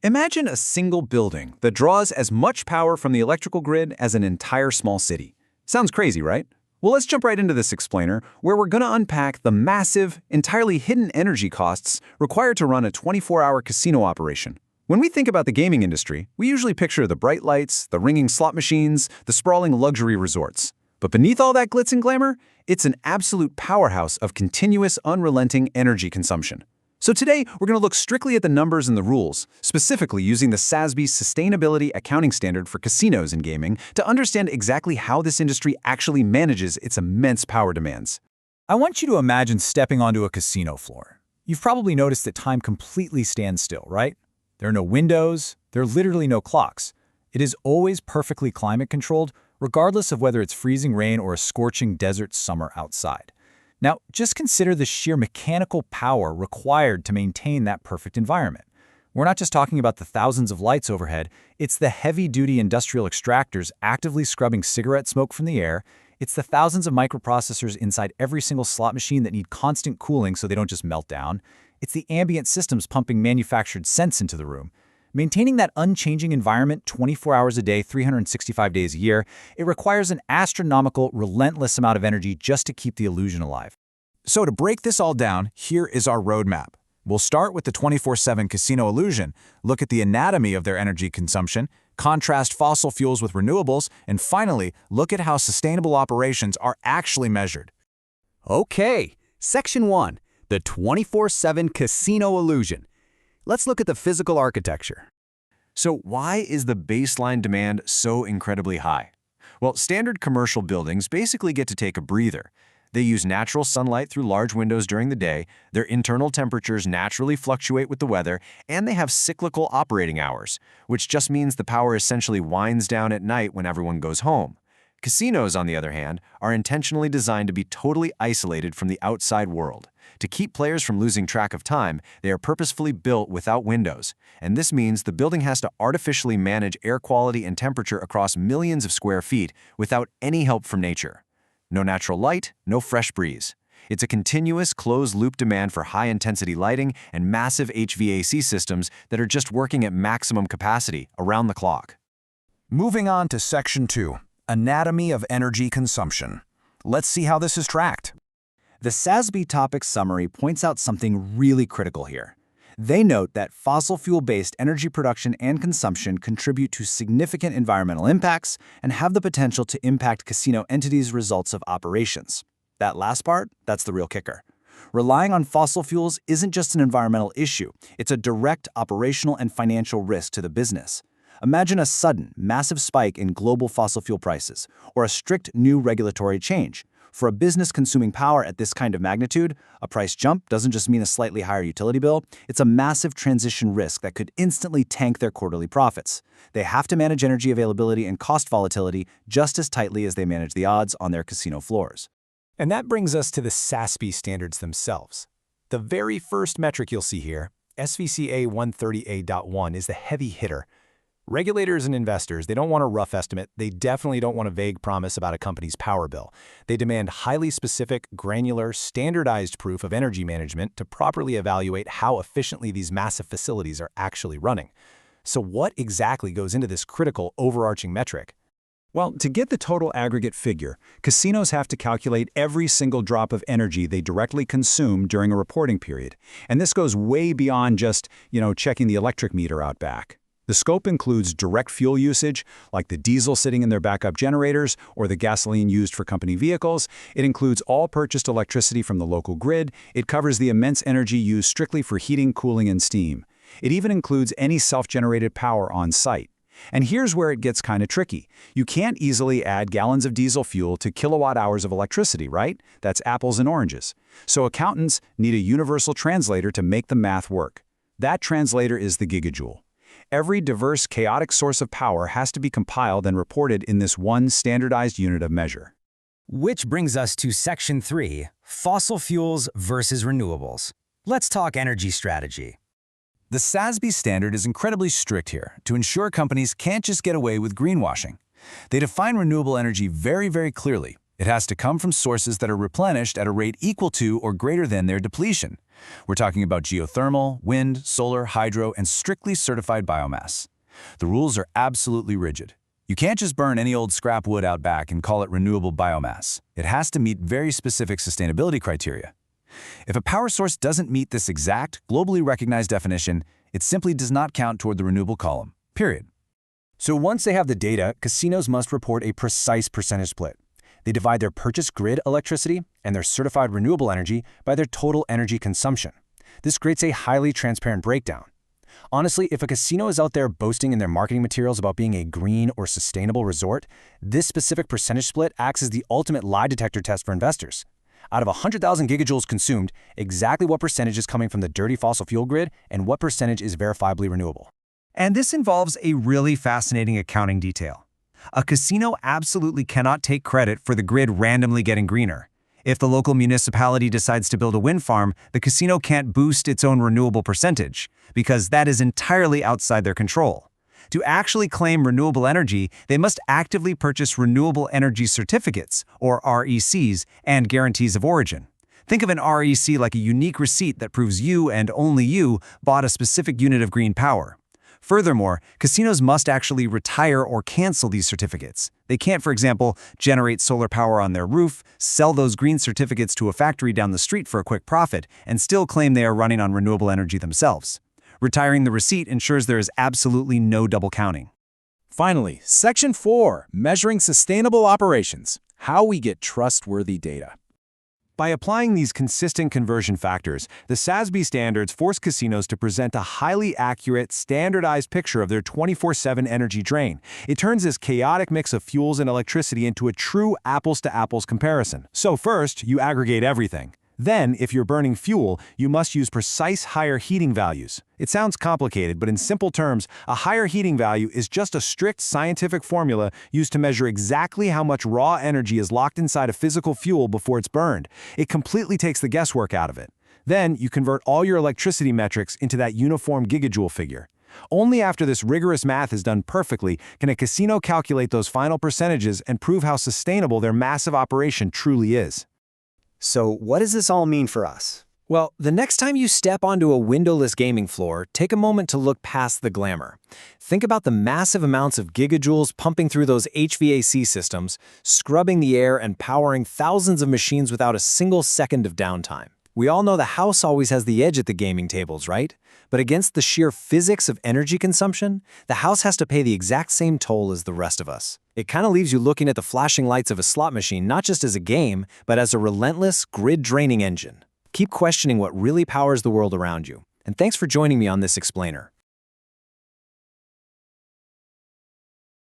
Imagine a single building that draws as much power from the electrical grid as an entire small city. Sounds crazy, right? Well, let's jump right into this explainer, where we're going to unpack the massive, entirely hidden energy costs required to run a 24-hour casino operation. When we think about the gaming industry, we usually picture the bright lights, the ringing slot machines, the sprawling luxury resorts. But beneath all that glitz and glamour, it's an absolute powerhouse of continuous, unrelenting energy consumption. So today, we're going to look strictly at the numbers and the rules, specifically using the SASB Sustainability Accounting Standard for casinos and gaming to understand exactly how this industry actually manages its immense power demands. I want you to imagine stepping onto a casino floor. You've probably noticed that time completely stands still, right? There are no windows, there are literally no clocks. It is always perfectly climate-controlled, regardless of whether it's freezing rain or a scorching desert summer outside. Now, just consider the sheer mechanical power required to maintain that perfect environment. We're not just talking about the thousands of lights overhead, it's the heavy-duty industrial extractors actively scrubbing cigarette smoke from the air, it's the thousands of microprocessors inside every single slot machine that need constant cooling so they don't just melt down, it's the ambient systems pumping manufactured scents into the room. Maintaining that unchanging environment 24 hours a day, 365 days a year, it requires an astronomical, relentless amount of energy just to keep the illusion alive. So to break this all down, here is our roadmap. We'll start with the 24/7 casino illusion, look at the anatomy of their energy consumption, contrast fossil fuels with renewables, and finally, look at how sustainable operations are actually measured. Okay, Section 1, the 24/7 casino illusion. Let's look at the physical architecture. So why is the baseline demand so incredibly high? Well, standard commercial buildings basically get to take a breather. They use natural sunlight through large windows during the day, their internal temperatures naturally fluctuate with the weather, and they have cyclical operating hours, which just means the power essentially winds down at night when everyone goes home. Casinos, on the other hand, are intentionally designed to be totally isolated from the outside world. To keep players from losing track of time, they are purposefully built without windows, and this means the building has to artificially manage air quality and temperature across millions of square feet without any help from nature. No natural light, no fresh breeze. It's a continuous, closed-loop demand for high-intensity lighting and massive HVAC systems that are just working at maximum capacity around the clock. Moving on to Section 2, Anatomy of Energy Consumption. Let's see how this is tracked. The SASB topic summary points out something really critical here. They note that fossil fuel-based energy production and consumption contribute to significant environmental impacts and have the potential to impact casino entities' results of operations. That last part, that's the real kicker. Relying on fossil fuels isn't just an environmental issue, it's a direct operational and financial risk to the business. Imagine a sudden, massive spike in global fossil fuel prices, or a strict new regulatory change. For a business consuming power at this kind of magnitude, a price jump doesn't just mean a slightly higher utility bill, it's a massive transition risk that could instantly tank their quarterly profits. They have to manage energy availability and cost volatility just as tightly as they manage the odds on their casino floors. And that brings us to the SASB standards themselves. The very first metric you'll see here, SVCA 130A.1, is the heavy hitter. Regulators and investors, they don't want a rough estimate. They definitely don't want a vague promise about a company's power bill. They demand highly specific, granular, standardized proof of energy management to properly evaluate how efficiently these massive facilities are actually running. So what exactly goes into this critical overarching metric? Well, to get the total aggregate figure, casinos have to calculate every single drop of energy they directly consume during a reporting period. And this goes way beyond just, checking the electric meter out back. The scope includes direct fuel usage, like the diesel sitting in their backup generators or the gasoline used for company vehicles. It includes all purchased electricity from the local grid. It covers the immense energy used strictly for heating, cooling, and steam. It even includes any self-generated power on site. And here's where it gets kind of tricky. You can't easily add gallons of diesel fuel to kilowatt hours of electricity, right? That's apples and oranges. So accountants need a universal translator to make the math work. That translator is the gigajoule. Every diverse, chaotic source of power has to be compiled and reported in this one standardized unit of measure. Which brings us to Section 3, Fossil Fuels versus Renewables. Let's talk energy strategy. The SASB standard is incredibly strict here to ensure companies can't just get away with greenwashing. They define renewable energy very, very clearly. It has to come from sources that are replenished at a rate equal to or greater than their depletion. We're talking about geothermal, wind, solar, hydro, and strictly certified biomass. The rules are absolutely rigid. You can't just burn any old scrap wood out back and call it renewable biomass. It has to meet very specific sustainability criteria. If a power source doesn't meet this exact, globally recognized definition, it simply does not count toward the renewable column, period. So once they have the data, casinos must report a precise percentage split. They divide their purchased grid electricity and their certified renewable energy by their total energy consumption. This creates a highly transparent breakdown. Honestly, if a casino is out there boasting in their marketing materials about being a green or sustainable resort, this specific percentage split acts as the ultimate lie detector test for investors. Out of 100,000 gigajoules consumed, exactly what percentage is coming from the dirty fossil fuel grid and what percentage is verifiably renewable? And this involves a really fascinating accounting detail. A casino absolutely cannot take credit for the grid randomly getting greener. If the local municipality decides to build a wind farm, the casino can't boost its own renewable percentage, because that is entirely outside their control. To actually claim renewable energy, they must actively purchase renewable energy certificates, or RECs, and guarantees of origin. Think of an REC like a unique receipt that proves you and only you bought a specific unit of green power. Furthermore, casinos must actually retire or cancel these certificates. They can't, for example, generate solar power on their roof, sell those green certificates to a factory down the street for a quick profit, and still claim they are running on renewable energy themselves. Retiring the receipt ensures there is absolutely no double counting. Finally, Section 4, Measuring Sustainable Operations, How We Get Trustworthy Data. By applying these consistent conversion factors, the SASB standards force casinos to present a highly accurate, standardized picture of their 24/7 energy drain. It turns this chaotic mix of fuels and electricity into a true apples-to-apples comparison. So first, you aggregate everything. Then, if you're burning fuel, you must use precise higher heating values. It sounds complicated, but in simple terms, a higher heating value is just a strict scientific formula used to measure exactly how much raw energy is locked inside a physical fuel before it's burned. It completely takes the guesswork out of it. Then, you convert all your electricity metrics into that uniform gigajoule figure. Only after this rigorous math is done perfectly can a casino calculate those final percentages and prove how sustainable their massive operation truly is. So what does this all mean for us? Well, the next time you step onto a windowless gaming floor, take a moment to look past the glamour. Think about the massive amounts of gigajoules pumping through those HVAC systems, scrubbing the air and powering thousands of machines without a single second of downtime. We all know the house always has the edge at the gaming tables, right? But against the sheer physics of energy consumption, the house has to pay the exact same toll as the rest of us. It kind of leaves you looking at the flashing lights of a slot machine not just as a game, but as a relentless, grid-draining engine. Keep questioning what really powers the world around you. And thanks for joining me on this explainer.